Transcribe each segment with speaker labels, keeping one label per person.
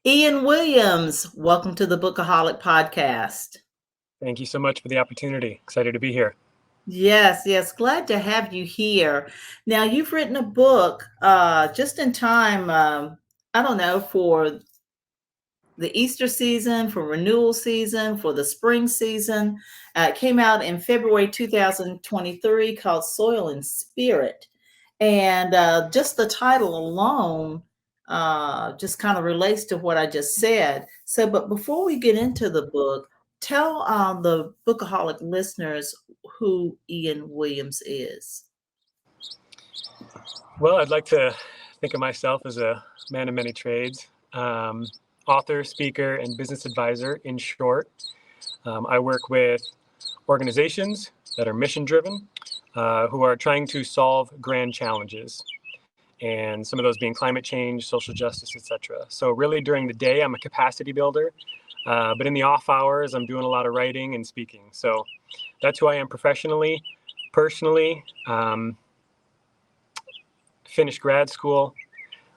Speaker 1: Ian Williams, welcome to the Bookaholic podcast.
Speaker 2: Thank you so much for the opportunity. Excited to be here.
Speaker 1: Yes, glad to have you here. Now, you've written a book just in time, I don't know, for the Easter season, for renewal season, for the spring season. It came out in February 2023 called Soil and Spirit. And just the title alone just kind of relates to what I just said. So, but before we get into the book, tell the Bookaholic listeners who Ian Williams is.
Speaker 2: Well, I'd like to think of myself as a man of many trades, author, speaker, and business advisor, in short. I work with organizations that are mission driven, who are trying to solve grand challenges. And some of those being climate change, social justice, etc. So really during the day, I'm a capacity builder. But in the off hours, I'm doing a lot of writing and speaking. So that's who I am professionally. Personally, finished grad school,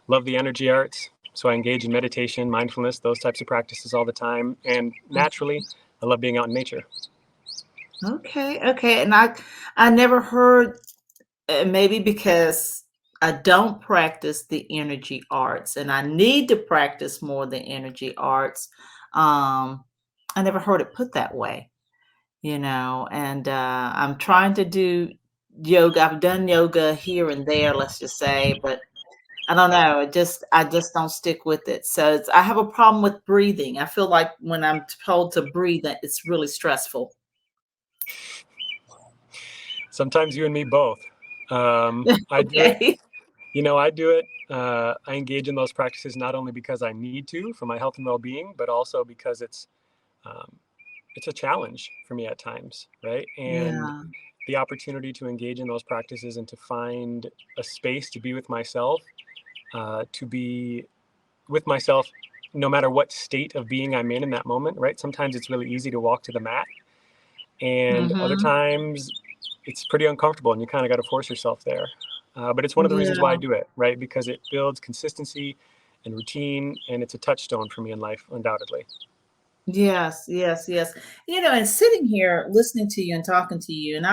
Speaker 2: love the energy arts. So I engage in meditation, mindfulness, those types of practices all the time. And naturally, I love being out in nature.
Speaker 1: Okay. And I never heard, maybe because I don't practice the energy arts and I need to practice more the energy arts. I never heard it put that way, and I'm trying to do yoga. I've done yoga here and there, let's just say, but I don't know. I just don't stick with it. So I have a problem with breathing. I feel like when I'm told to breathe, that it's really stressful.
Speaker 2: Sometimes you and me both. I do it.
Speaker 1: Okay.
Speaker 2: I do it. I engage in those practices not only because I need to for my health and well-being, but also because um, it's a challenge for me at times, right? And
Speaker 1: Yeah.
Speaker 2: the opportunity to engage in those practices and to find a space to be with myself, to be with myself, no matter what state of being I'm in that moment, right? Sometimes it's really easy to walk to the mat, and other
Speaker 1: Mhm.
Speaker 2: times it's pretty uncomfortable, and you kind of got to force yourself there. But it's one of the reasons why I
Speaker 1: Yeah.
Speaker 2: do it, right? Because it builds consistency and routine, and it's a touchstone for me in life, undoubtedly.
Speaker 1: Yes. And sitting here listening to you and talking to you, and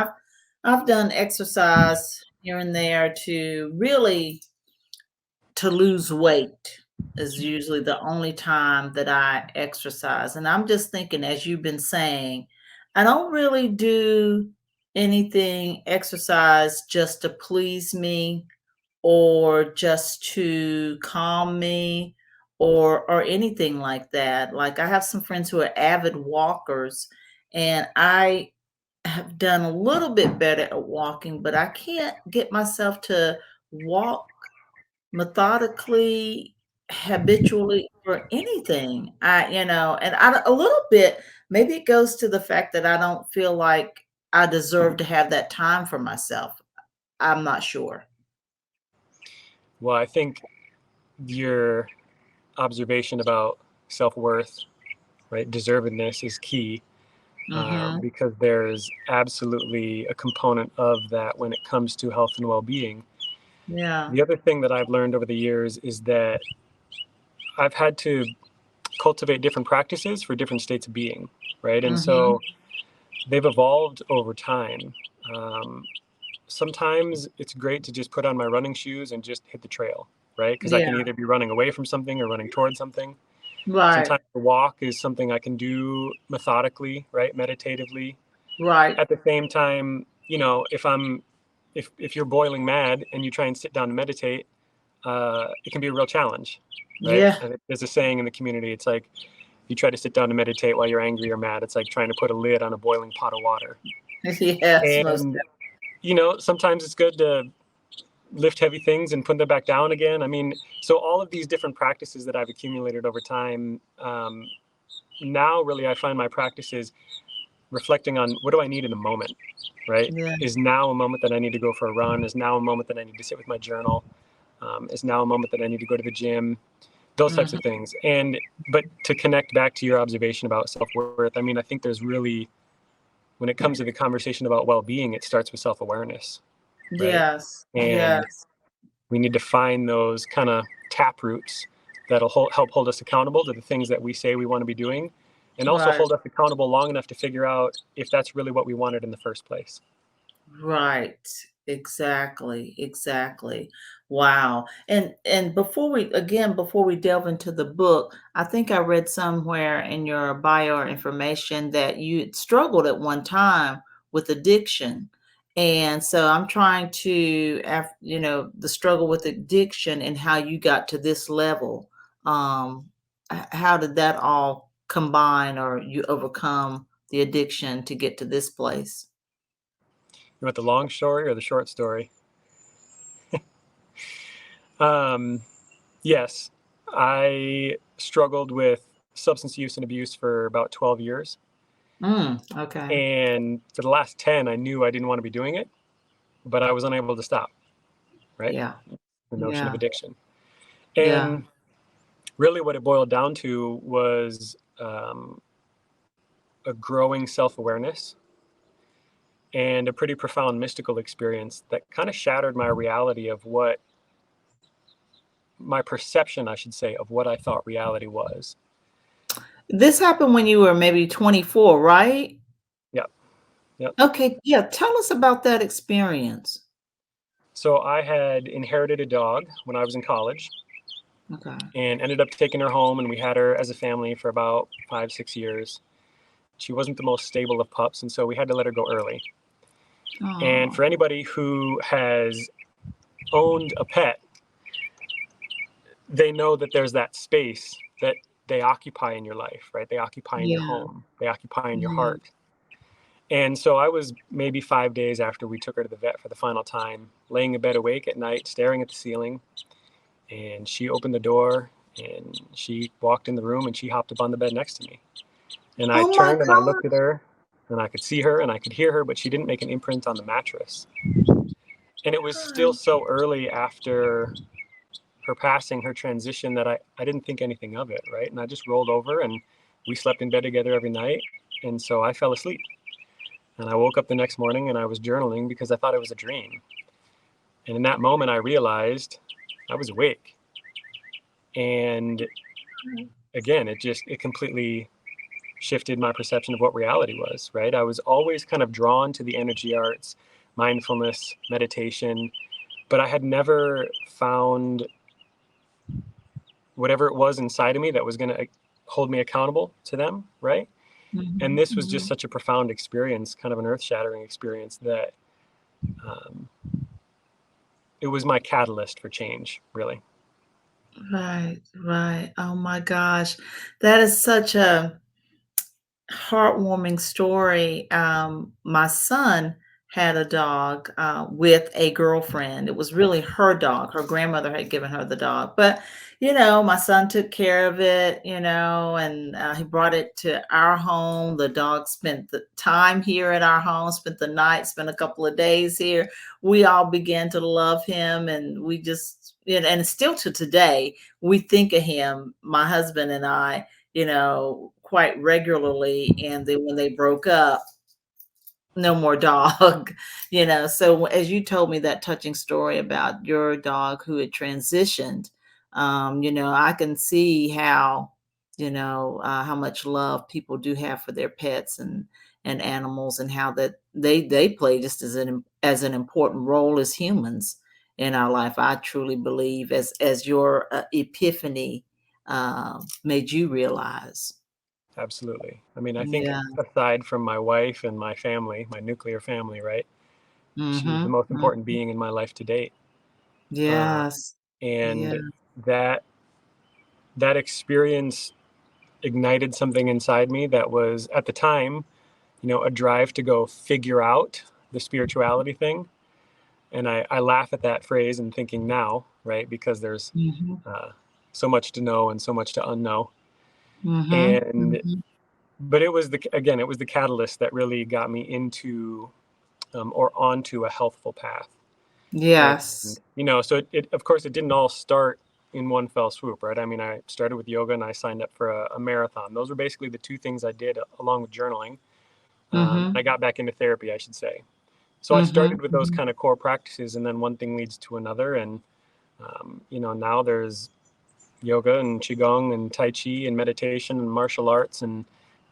Speaker 1: I've done exercise here and there to lose weight is usually the only time that I exercise. And I'm just thinking, as you've been saying, I don't really do anything exercise just to please me or just to calm me or anything like that. Like I have some friends who are avid walkers and I have done a little bit better at walking, but I can't get myself to walk methodically, habitually, or anything. And I a little bit, maybe it goes to the fact that I don't feel like I deserve to have that time for myself. I'm not sure.
Speaker 2: Well, I think your observation about self-worth, right, deservedness is key,
Speaker 1: Mhm.
Speaker 2: because there's absolutely a component of that when it comes to health and well-being.
Speaker 1: Yeah.
Speaker 2: The other thing that I've learned over the years is that I've had to cultivate different practices for different states of being, right? And so
Speaker 1: Mhm.
Speaker 2: they've evolved over time. Um, Sometimes it's great to just put on my running shoes and just hit the trail, right? Because I can
Speaker 1: Yeah.
Speaker 2: either be running away from something or running towards something.
Speaker 1: Right.
Speaker 2: Sometimes the walk is something I can do methodically, right? Meditatively.
Speaker 1: Right.
Speaker 2: At the same time, if you're boiling mad and you try and sit down to meditate, it can be a real challenge, right?
Speaker 1: Yeah.
Speaker 2: And there's a saying in the community. It's like you try to sit down to meditate while you're angry or mad. It's like trying to put a lid on a boiling pot of water.
Speaker 1: Yes, most
Speaker 2: And sometimes it's good to lift heavy things and put them back down again. I mean, so all of these different practices that I've accumulated over time, now really I find my practices reflecting on what do I need in the moment, right?
Speaker 1: yeah.
Speaker 2: Is now a moment that I need to go for a run? Is now a moment that I need to sit with my journal? Is now a moment that I need to go to the gym? Those types of
Speaker 1: Mhm.
Speaker 2: things. But to connect back to your observation about self-worth, I mean, I think there's really, when it comes to the conversation about well-being, it starts with self-awareness, right?
Speaker 1: Yes.
Speaker 2: And
Speaker 1: Yes.
Speaker 2: we need to find those kind of tap roots that'll help hold us accountable to the things that we say we want to be doing, and also
Speaker 1: Right.
Speaker 2: hold us accountable long enough to figure out if that's really what we wanted in the first place.
Speaker 1: Right. Exactly. Exactly. Wow. And before we delve into the book, I think I read somewhere in your bio or information that you had struggled at one time with addiction. And so I'm trying to, the struggle with addiction and how you got to this level. Um, how did that all combine or you overcome the addiction to get to this place?
Speaker 2: You want the long story or the short story? Um, yes, I struggled with substance use and abuse for about 12 years.
Speaker 1: Okay.
Speaker 2: And for the last 10, I knew I didn't want to be doing it, but I was unable to stop, right?
Speaker 1: Yeah.
Speaker 2: The notion of
Speaker 1: Yeah.
Speaker 2: addiction.
Speaker 1: Yeah.
Speaker 2: And really, what it boiled down to was a growing self awareness and a pretty profound mystical experience that kind of shattered my reality of what my perception, I should say, of what I thought reality was.
Speaker 1: This happened when you were maybe 24, right?
Speaker 2: Yep. Yep.
Speaker 1: Okay, yeah, tell us about that experience.
Speaker 2: So I had inherited a dog when I was in college
Speaker 1: Okay.
Speaker 2: and ended up taking her home, and we had her as a family for about 5, 6 years. She wasn't the most stable of pups, and so we had to let her go early. And
Speaker 1: Oh,
Speaker 2: for anybody who has owned a pet, they know that there's that space that they occupy in your life, right? They occupy in your
Speaker 1: yeah.
Speaker 2: home, they occupy in your
Speaker 1: Yeah.
Speaker 2: heart. And so I was maybe 5 days after we took her to the vet for the final time, laying in bed awake at night, staring at the ceiling. And she opened the door and she walked in the room and she hopped up on the bed next to me. And I
Speaker 1: Oh my
Speaker 2: turned and I looked at
Speaker 1: gosh.
Speaker 2: her and I could see her and I could hear her, but she didn't make an imprint on the mattress. And it was still so early after her passing, her transition, that I didn't think anything of it, right? And I just rolled over and we slept in bed together every night. And so I fell asleep. And I woke up the next morning and I was journaling because I thought it was a dream. And in that moment, I realized I was awake. And again, it completely shifted my perception of what reality was, right? I was always kind of drawn to the energy arts, mindfulness, meditation, but I had never found whatever it was inside of me that was going to hold me accountable to them, right? And
Speaker 1: Mhm,
Speaker 2: this was just
Speaker 1: mhm.
Speaker 2: such a profound experience, kind of an earth-shattering experience, that um, it was my catalyst for change, really.
Speaker 1: Right, right. Oh my gosh. That is such a heartwarming story. My son had a dog with a girlfriend. It was really her dog. Her grandmother had given her the dog, but my son took care of it. And he brought it to our home. The dog spent the time here at our home, spent the night, spent a couple of days here. We all began to love him, and we just, and still to today, we think of him, my husband and I, quite regularly. And then when they broke up, no more dog, So as you told me that touching story about your dog who had transitioned, I can see how much love people do have for their pets and animals, and how that they play just as an important role as humans in our life. I truly believe, as your epiphany made you realize.
Speaker 2: Absolutely. I mean, I think
Speaker 1: Yeah.
Speaker 2: aside from my wife and my family, my nuclear family, right? She's the
Speaker 1: Mhm,
Speaker 2: most
Speaker 1: mm.
Speaker 2: important being in my life to date. Uh,
Speaker 1: Yes. Yeah.
Speaker 2: and that that experience ignited something inside me that was at the time, a drive to go figure out the spirituality thing. And I laugh at that phrase and thinking now, right? Because there's
Speaker 1: Mhm.
Speaker 2: uh, so much to know and so much to unknow.
Speaker 1: Mhm.
Speaker 2: And
Speaker 1: Mhm.
Speaker 2: but it was the catalyst that really got me into or onto a healthful path.
Speaker 1: Yes.
Speaker 2: And so it of course it didn't all start in one fell swoop, right? I mean, I started with yoga and I signed up for a marathon. Those were basically the two things I did along with journaling. I
Speaker 1: Mhm.
Speaker 2: got back into therapy, I should say. So I
Speaker 1: Mhm.
Speaker 2: started with those
Speaker 1: Mhm.
Speaker 2: kind of core practices, and then one thing leads to another, and now there's yoga and qigong and tai chi and meditation and martial arts, and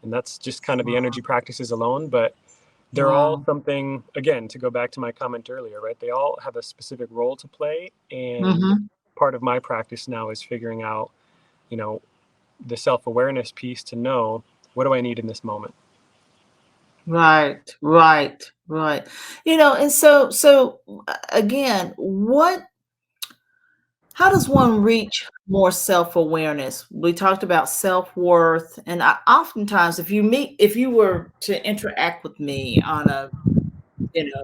Speaker 2: that's just kind of the
Speaker 1: Wow.
Speaker 2: energy practices alone. But they're all
Speaker 1: Wow.
Speaker 2: something, again, to go back to my comment earlier, right? They all have a specific role to play, and
Speaker 1: Mm-hmm.
Speaker 2: part of my practice now is figuring out, you know, the self-awareness piece to know, what do I need in this moment?
Speaker 1: Right, right, right. And again, how does one reach more self-awareness? We talked about self-worth, and oftentimes, if you were to interact with me on a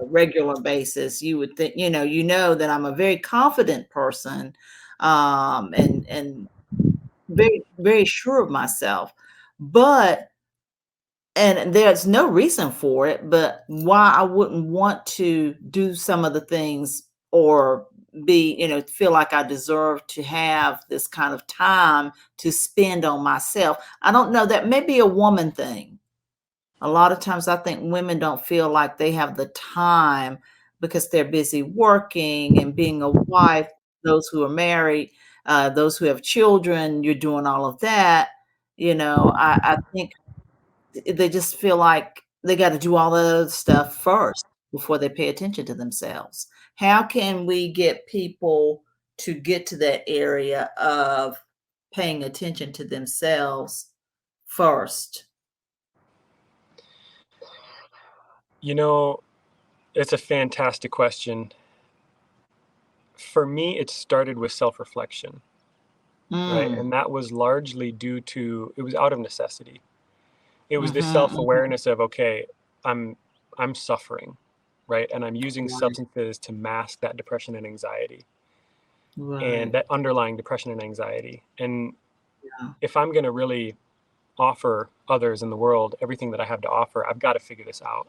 Speaker 1: regular basis, you would think, that I'm a very confident person, and very, very sure of myself. But and there's no reason for it, but why I wouldn't want to do some of the things, or feel like I deserve to have this kind of time to spend on myself. I don't know, that may be a woman thing. A lot of times I think women don't feel like they have the time because they're busy working and being a wife, those who are married, those who have children, you're doing all of that. I think they just feel like they got to do all the other stuff first before they pay attention to themselves. How can we get people to get to that area of paying attention to themselves first?
Speaker 2: You know, it's a fantastic question. For me, it started with self-reflection, right?
Speaker 1: Mm.
Speaker 2: And that was largely due to, it was out of necessity. It was
Speaker 1: Mhm,
Speaker 2: this
Speaker 1: mhm.
Speaker 2: self-awareness of, okay, I'm I'm suffering, right? And I'm using
Speaker 1: Right,
Speaker 2: substances to mask that depression and anxiety, and
Speaker 1: right.
Speaker 2: that underlying depression and anxiety. And
Speaker 1: Yeah,
Speaker 2: if I'm going to really offer others in the world everything that I have to offer, I've got to figure this out.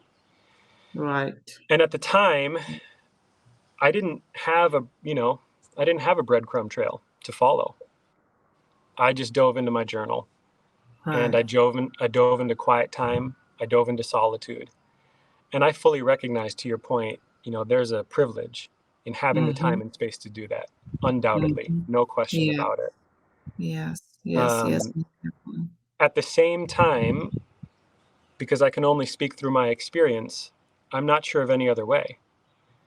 Speaker 1: right.
Speaker 2: And at the time, I didn't have I didn't have a breadcrumb trail to follow. I just dove into my journal, and
Speaker 1: Right.
Speaker 2: I dove into quiet time. I dove into solitude. And I fully recognize, to your point, there's a privilege in having the time
Speaker 1: Mhm,
Speaker 2: and space to do that. Undoubtedly,
Speaker 1: mhm.
Speaker 2: no question
Speaker 1: Yeah.
Speaker 2: about it.
Speaker 1: Yes, yes, yes,
Speaker 2: Um,
Speaker 1: most definitely.
Speaker 2: at the same time, because I can only speak through my experience, I'm not sure of any other way.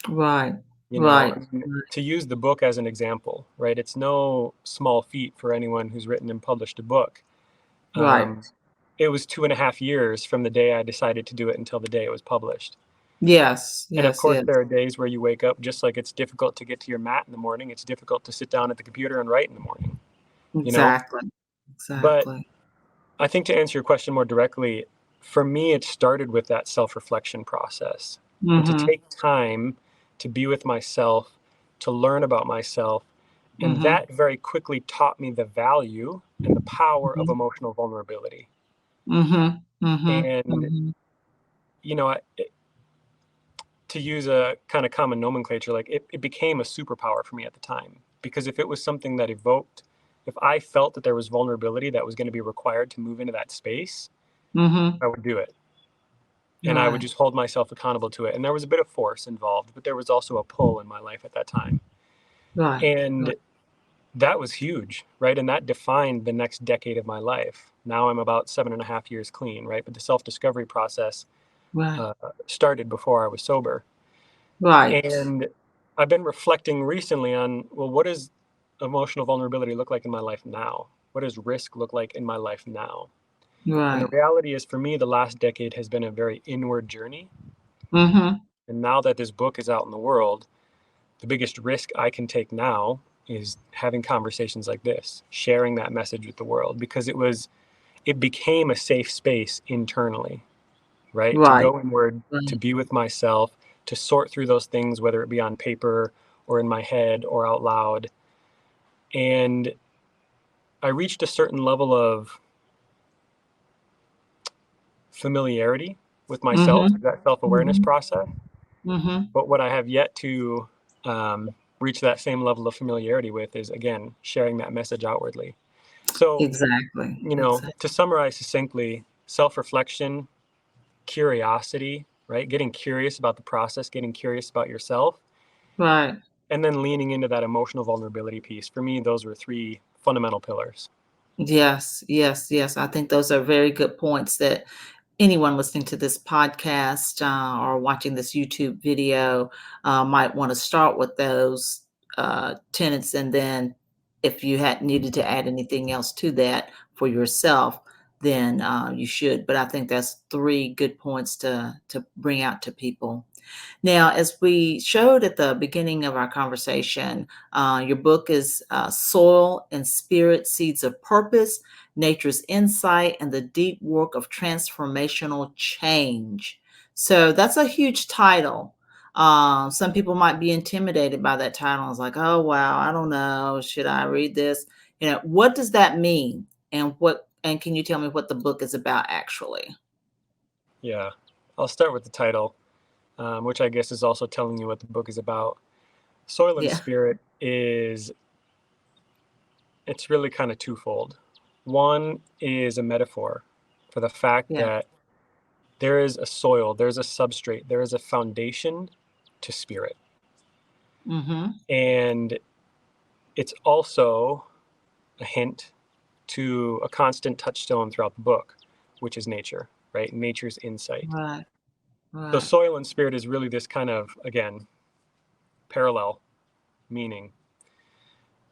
Speaker 1: Right,
Speaker 2: I
Speaker 1: right,
Speaker 2: mean,
Speaker 1: right,
Speaker 2: to use the book as an example, right? It's no small feat for anyone who's written and published a book.
Speaker 1: right.
Speaker 2: Um, it was 2.5 years from the day I decided to do it until the day it was published.
Speaker 1: Yes,
Speaker 2: And of
Speaker 1: yes,
Speaker 2: course,
Speaker 1: yes.
Speaker 2: there are days where you wake up, just like it's difficult to get to your mat in the morning, it's difficult to sit down at the computer and write in the morning, you know?
Speaker 1: Exactly,
Speaker 2: But
Speaker 1: exactly.
Speaker 2: I think, to answer your question more directly, for me, it started with that self reflection process, and to
Speaker 1: Mhm,
Speaker 2: take time to be with myself, to learn about myself. And
Speaker 1: mhm,
Speaker 2: that very quickly taught me the value and the power of
Speaker 1: mhm,
Speaker 2: emotional vulnerability.
Speaker 1: mhm, mhm,
Speaker 2: And,
Speaker 1: mhm,
Speaker 2: you know, to use a kind of common nomenclature, like it became a superpower for me at the time. Because if it was something that evoked, if I felt that there was vulnerability that was going to be required to move into that space,
Speaker 1: mhm.
Speaker 2: I would do it. And I would
Speaker 1: Right,
Speaker 2: just hold myself accountable to it. And there was a bit of force involved, but there was also a pull in my life at that time.
Speaker 1: right, right,
Speaker 2: And that was huge, right? And that defined the next decade of my life. Now I'm about 7.5 years clean, right? But the self discovery process
Speaker 1: right,
Speaker 2: uh, started before I was sober.
Speaker 1: right,
Speaker 2: And I've been reflecting recently on, well, what does emotional vulnerability look like in my life now? What does risk look like in my life now? And the
Speaker 1: right.
Speaker 2: reality is, for me, the last decade has been a very inward journey.
Speaker 1: Mhm,
Speaker 2: And now that this book is out in the world, the biggest risk I can take now is having conversations like this, sharing that message with the world, because it became a safe space internally, right? To
Speaker 1: right,
Speaker 2: go inward, to
Speaker 1: right.
Speaker 2: be with myself, to sort through those things, whether it be on paper or in my head or out loud. And I reached a certain level of familiarity with myself through
Speaker 1: Mhm,
Speaker 2: that self awareness
Speaker 1: mhm,
Speaker 2: process.
Speaker 1: mhm.
Speaker 2: But what I have yet to reach that same level of familiarity with is, again, sharing that message outwardly. So,
Speaker 1: Exactly,
Speaker 2: to
Speaker 1: exactly.
Speaker 2: summarize succinctly, self reflection, curiosity, right? Getting curious about the process, getting curious about yourself,
Speaker 1: Right.
Speaker 2: and then leaning into that emotional vulnerability piece. For me, those were three fundamental pillars.
Speaker 1: Yes, yes, yes. I think those are very good points that anyone listening to this podcast or watching this YouTube video might want to start with those tenets, and then if you had needed to add anything else to that for yourself, then you should. But I think that's three good points to bring out to people. Now, as we showed at the beginning of our conversation, your book is Soil and Spirit Seeds of Purpose, Nature's Insight, and the Deep Work of Transformational Change. So that's a huge title. Some people might be intimidated by that title. It's like, oh, wow, I don't know. Should I read this? What does that mean? And can you tell me what the book is about actually?
Speaker 2: Yeah, I'll start with the title, which I guess is also telling you what the book is about. Soil and
Speaker 1: Yeah,
Speaker 2: Spirit it's really kind of twofold. One is a metaphor for the fact
Speaker 1: yeah.
Speaker 2: that there is a soil, there's a substrate, there is a foundation to spirit.
Speaker 1: Mm-hmm.
Speaker 2: And it's also a hint to a constant touchstone throughout the book, which is nature, right? Nature's insight.
Speaker 1: Right,
Speaker 2: So
Speaker 1: right.
Speaker 2: soil and spirit is really this kind of, again, parallel meaning.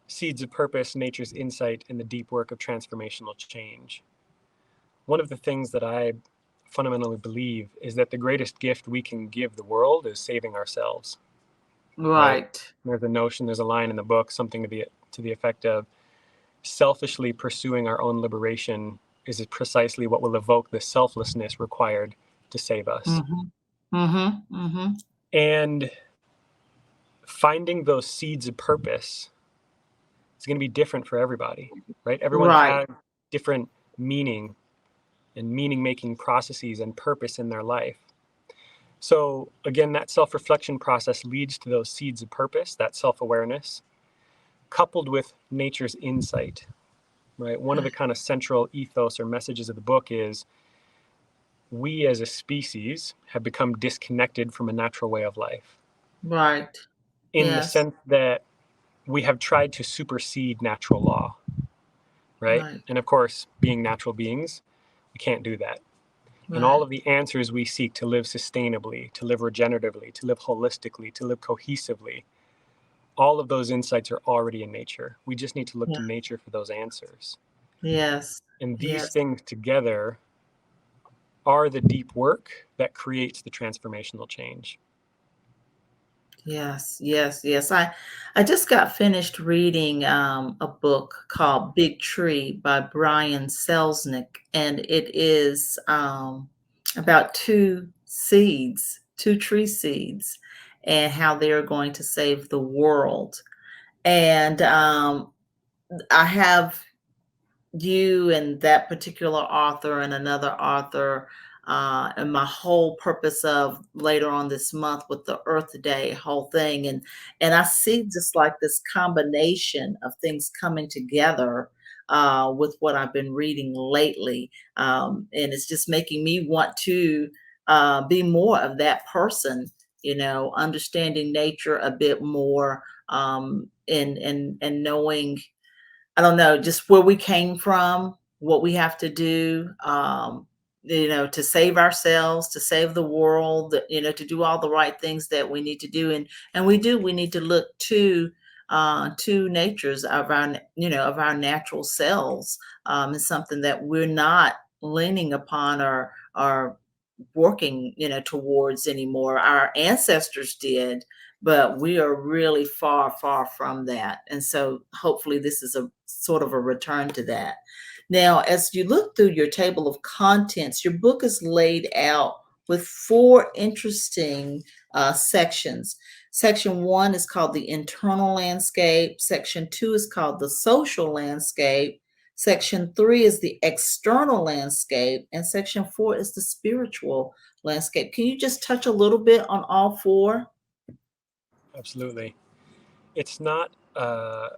Speaker 2: Seeds of purpose, nature's insight, and the deep work of transformational change. One of the things that I fundamentally believe is that the greatest gift we can give the world is saving ourselves, right?
Speaker 1: Right.
Speaker 2: There's a line in the book, something to the effect of selfishly pursuing our own liberation is precisely what will evoke the selflessness required to save us.
Speaker 1: Mhm. Mhm. Mhm.
Speaker 2: And finding those seeds of purpose is going to be different for everybody, right? Everyone
Speaker 1: Right.
Speaker 2: has different meaning and meaning making processes and purpose in their life. So, again, that self reflection process leads to those seeds of purpose, that self awareness, coupled with nature's insight, right? One of the kind of central ethos or messages of the book is we as a species have become disconnected from a natural way of life
Speaker 1: Right.
Speaker 2: in the
Speaker 1: Yes.
Speaker 2: sense that we have tried to supersede natural law, right?
Speaker 1: Right.
Speaker 2: And of course, being natural beings, we can't do that. And all
Speaker 1: Right.
Speaker 2: of the answers we seek to live sustainably, to live regeneratively, to live holistically, to live cohesively, all of those insights are already in nature. We just need to look
Speaker 1: Yeah.
Speaker 2: to nature for those answers.
Speaker 1: Yes.
Speaker 2: And these
Speaker 1: Yes.
Speaker 2: things together are the deep work that creates the transformational change.
Speaker 1: Yes. Yes. Yes. I just got finished reading a book called Big Tree by Brian Selznick, and it is about two tree seeds, and how they are going to save the world. And I have you and that particular author and another author, and my whole purpose of later on this month with the Earth Day whole thing, and I see just like this combination of things coming together with what I've been reading lately, and it's just making me want to be more of that person, understanding nature a bit more, and knowing, I don't know, just where we came from, what we have to do, to save ourselves, to save the world, to do all the right things that we need to do. And we need to look to natures of our natural selves. Is something that we're not leaning upon or working, towards anymore. Our ancestors did, but we are really far, far from that. And so hopefully this is a sort of a return to that. Now, as you look through your table of contents, your book is laid out with four interesting sections. Section one is called the internal landscape. Section two is called the social landscape. Section three is the external landscape. And section four is the spiritual landscape. Can you just touch a little bit on all four?
Speaker 2: Absolutely. It's not, I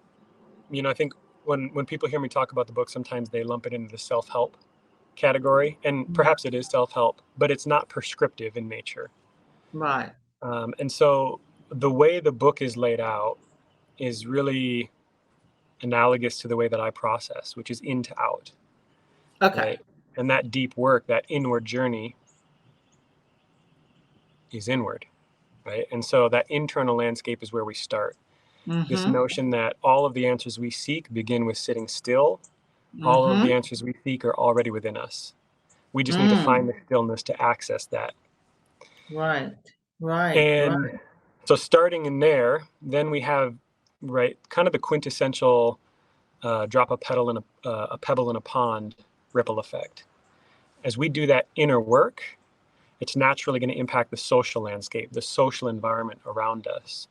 Speaker 2: think when people hear me talk about the book, sometimes they lump it into the self help category, and perhaps it is self help, but it's not prescriptive in nature.
Speaker 1: Right.
Speaker 2: And so the way the book is laid out is really analogous to the way that I process, which is in to out,
Speaker 1: Okay.
Speaker 2: right? And that deep work, that inward journey is inward, right? And so that internal landscape is where we start. This
Speaker 1: Mm-hmm.
Speaker 2: notion that all of the answers we seek begin with sitting still, all of the
Speaker 1: Mm-hmm.
Speaker 2: answers we seek are already within us. We just need to
Speaker 1: Mm.
Speaker 2: find the stillness to access that.
Speaker 1: Right. Right.
Speaker 2: And
Speaker 1: Right.
Speaker 2: so starting in there, then we have, right, kind of the quintessential drop a pebble in a pond ripple effect. As we do that inner work, it's naturally going to impact the social landscape, the social environment around us,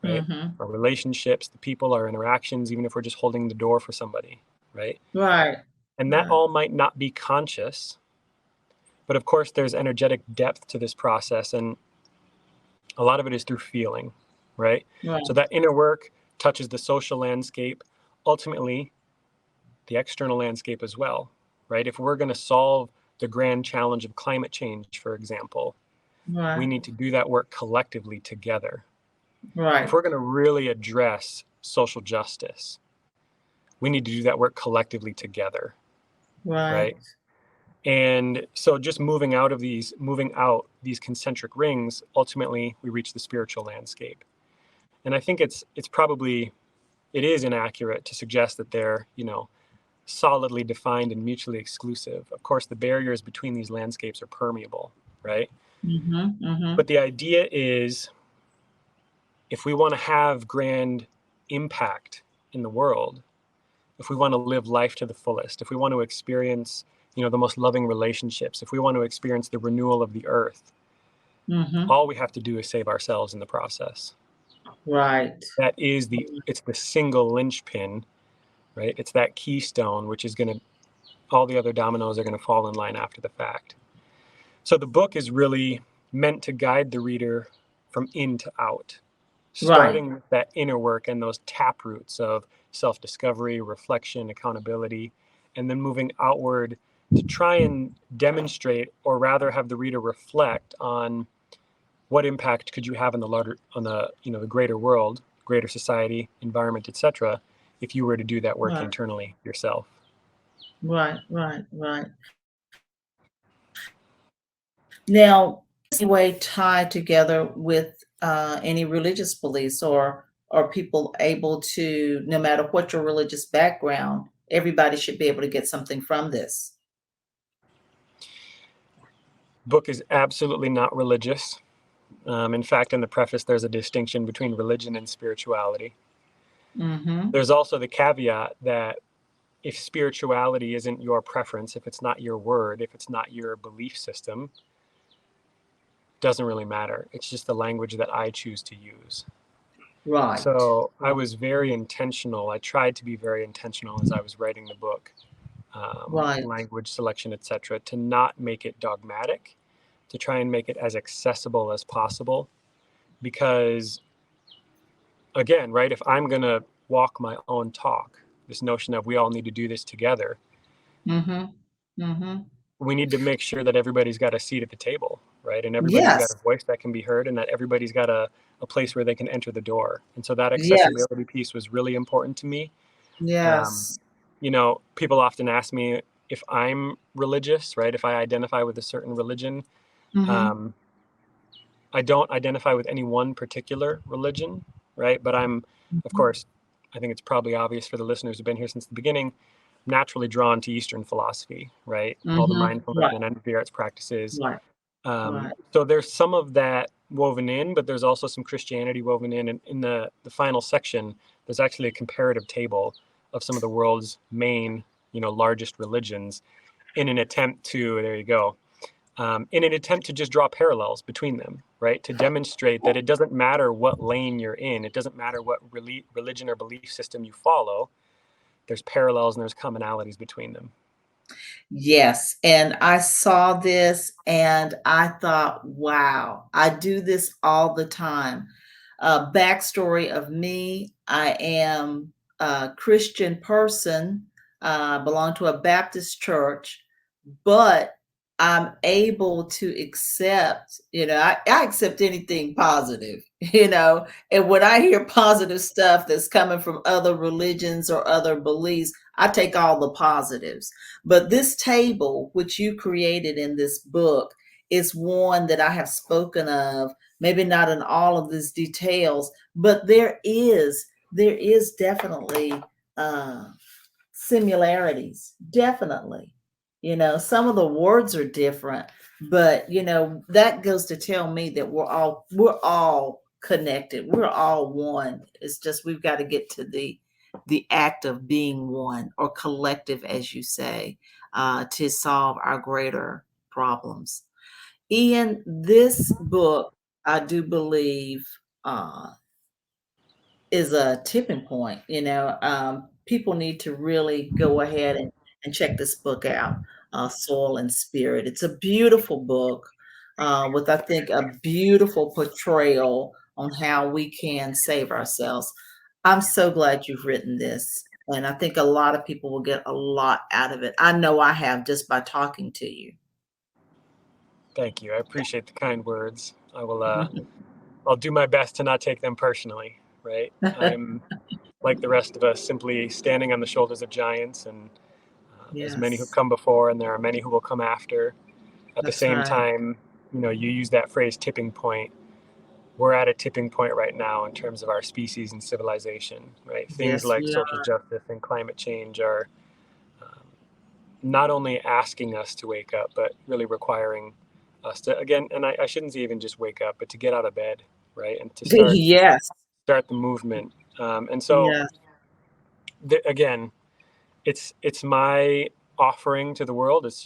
Speaker 2: right?
Speaker 1: Mm-hmm.
Speaker 2: Our relationships, the people, our interactions, even if we're just holding the door for somebody, right?
Speaker 1: Right.
Speaker 2: And that
Speaker 1: Right.
Speaker 2: all might not be conscious, but of course, there's energetic depth to this process, and a lot of it is through feeling, right? So
Speaker 1: Right.
Speaker 2: that inner work touches the social landscape, ultimately, the external landscape as well, right? If we're going to solve the grand challenge of climate change, for example, we
Speaker 1: Right.
Speaker 2: need to do that work collectively together. If
Speaker 1: Right.
Speaker 2: we're going to really address social justice, we need to do that work collectively together,
Speaker 1: Right.
Speaker 2: right? And so just moving out these concentric rings, ultimately we reach the spiritual landscape. And I think it is inaccurate to suggest that they're, solidly defined and mutually exclusive. Of course, the barriers between these landscapes are permeable, right?
Speaker 1: Mm-hmm. Mm-hmm.
Speaker 2: But the idea is, if we want to have grand impact in the world, if we want to live life to the fullest, if we want to experience, the most loving relationships, if we want to experience the renewal of the earth,
Speaker 1: Mm-hmm.
Speaker 2: all we have to do is save ourselves in the process.
Speaker 1: Right.
Speaker 2: It's the single linchpin, right? It's that keystone, which is going to, all the other dominoes are going to fall in line after the fact. So the book is really meant to guide the reader from in to out,
Speaker 1: Right.
Speaker 2: starting with that inner work and those tap roots of self-discovery, reflection, accountability, and then moving outward to try and demonstrate, or rather have the reader reflect on what impact could you have on the greater world, greater society, environment, etc., if you were to do that work
Speaker 1: Right.
Speaker 2: internally yourself.
Speaker 1: Right. Right. Right. Now, any way tied together with any religious beliefs, or are people able to, no matter what your religious background, everybody should be able to get something from this?
Speaker 2: Book is absolutely not religious. In fact, in the preface, there's a distinction between religion and spirituality.
Speaker 1: Mm-hmm.
Speaker 2: There's also the caveat that if spirituality isn't your preference, if it's not your word, if it's not your belief system, it doesn't really matter. It's just the language that I choose to use.
Speaker 1: Right.
Speaker 2: So I
Speaker 1: Right.
Speaker 2: was very intentional. I tried to be very intentional as I was writing the book,
Speaker 1: Right.
Speaker 2: language selection, etc., to not make it dogmatic, to try and make it as accessible as possible. Because again, right, if I'm going to walk my own talk, this notion of we all need to do this together,
Speaker 1: Mm-hmm. Mm-hmm.
Speaker 2: we need to make sure that everybody's got a seat at the table, right? And everybody's got a
Speaker 1: Yes.
Speaker 2: voice that can be heard, and that everybody's got a place where they can enter the door. And so that
Speaker 1: Yes.
Speaker 2: accessibility piece was really important to me. Um,
Speaker 1: Yes.
Speaker 2: People often ask me if I'm religious, right? If I identify with a certain religion.
Speaker 1: Mm-hmm.
Speaker 2: Um, I don't identify with any one particular religion, right? But of
Speaker 1: Mm-hmm.
Speaker 2: course, I think it's probably obvious for the listeners who've been here since the beginning, naturally drawn to Eastern philosophy, right? All the
Speaker 1: Mm-hmm.
Speaker 2: mindfulness
Speaker 1: Right.
Speaker 2: and energy arts practices.
Speaker 1: Right. Right.
Speaker 2: So there's some of that woven in, but there's also some Christianity woven in. And in the final section, there's actually a comparative table of some of the world's main, largest religions in an attempt to, there you go, in an attempt to just draw parallels between them, right? To demonstrate that it doesn't matter what lane you're in, it doesn't matter what religion or belief system you follow, there's parallels and there's commonalities between them.
Speaker 1: Yes, and I saw this and I thought, wow, I do this all the time. Backstory of me, I am a Christian person, belong to a Baptist church, but I'm able to accept, I accept anything positive, and when I hear positive stuff that's coming from other religions or other beliefs, I take all the positives. But this table, which you created in this book, is one that I have spoken of, maybe not in all of these details, but there is definitely uh similarities, definitely. Some of the words are different, but that goes to tell me that we're all connected, we're all one. It's just we've got to get to the act of being one, or collective, as you say, to solve our greater problems. Ian, this book, I do believe, uh is a tipping point. People need to really go ahead and check this book out, Soul and Spirit. It's a beautiful book, with, I think, a beautiful portrayal on how we can save ourselves. I'm so glad you've written this, and I think a lot of people will get a lot out of it. I know I have, just by talking to you.
Speaker 2: Thank you. I appreciate the kind words. I'll do my best to not take them personally, right? I'm like the rest of us, simply standing on the shoulders of giants, and there's many who
Speaker 1: Yes,
Speaker 2: come before, and there are many who will come after. At the
Speaker 1: that's
Speaker 2: same
Speaker 1: right.
Speaker 2: time, you use that phrase tipping point. We're at a tipping point right now in terms of our species and civilization, right? Things
Speaker 1: Yes,
Speaker 2: like
Speaker 1: we
Speaker 2: social
Speaker 1: are.
Speaker 2: justice and climate change are um, not only asking us to wake up, but really requiring us to, again, and I shouldn't say even just wake up, but to get out of bed, right? And to
Speaker 1: Yes,
Speaker 2: start the movement. And so,
Speaker 1: yes,
Speaker 2: again, it's my offering to the world. It's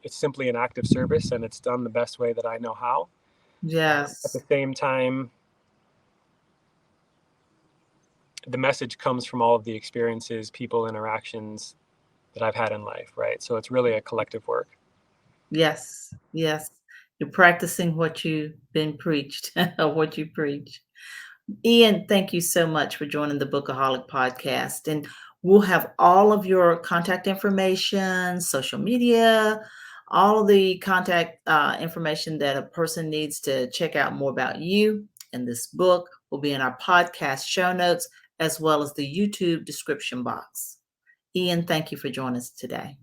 Speaker 2: simply an act of service, and it's done the best way that I know how. At the
Speaker 1: yes.
Speaker 2: same time, the message comes from all of the experiences, people, interactions that I've had in life, right? So it's really a collective work.
Speaker 1: Yes, yes. You're practicing what you've been preached, or what you preach. Ian, thank you so much for joining the Bookaholic podcast. And we'll have all of your contact information, social media, all of the contact information that a person needs to check out more about you and this book will be in our podcast show notes, as well as the YouTube description box. Ian, thank you for joining us today.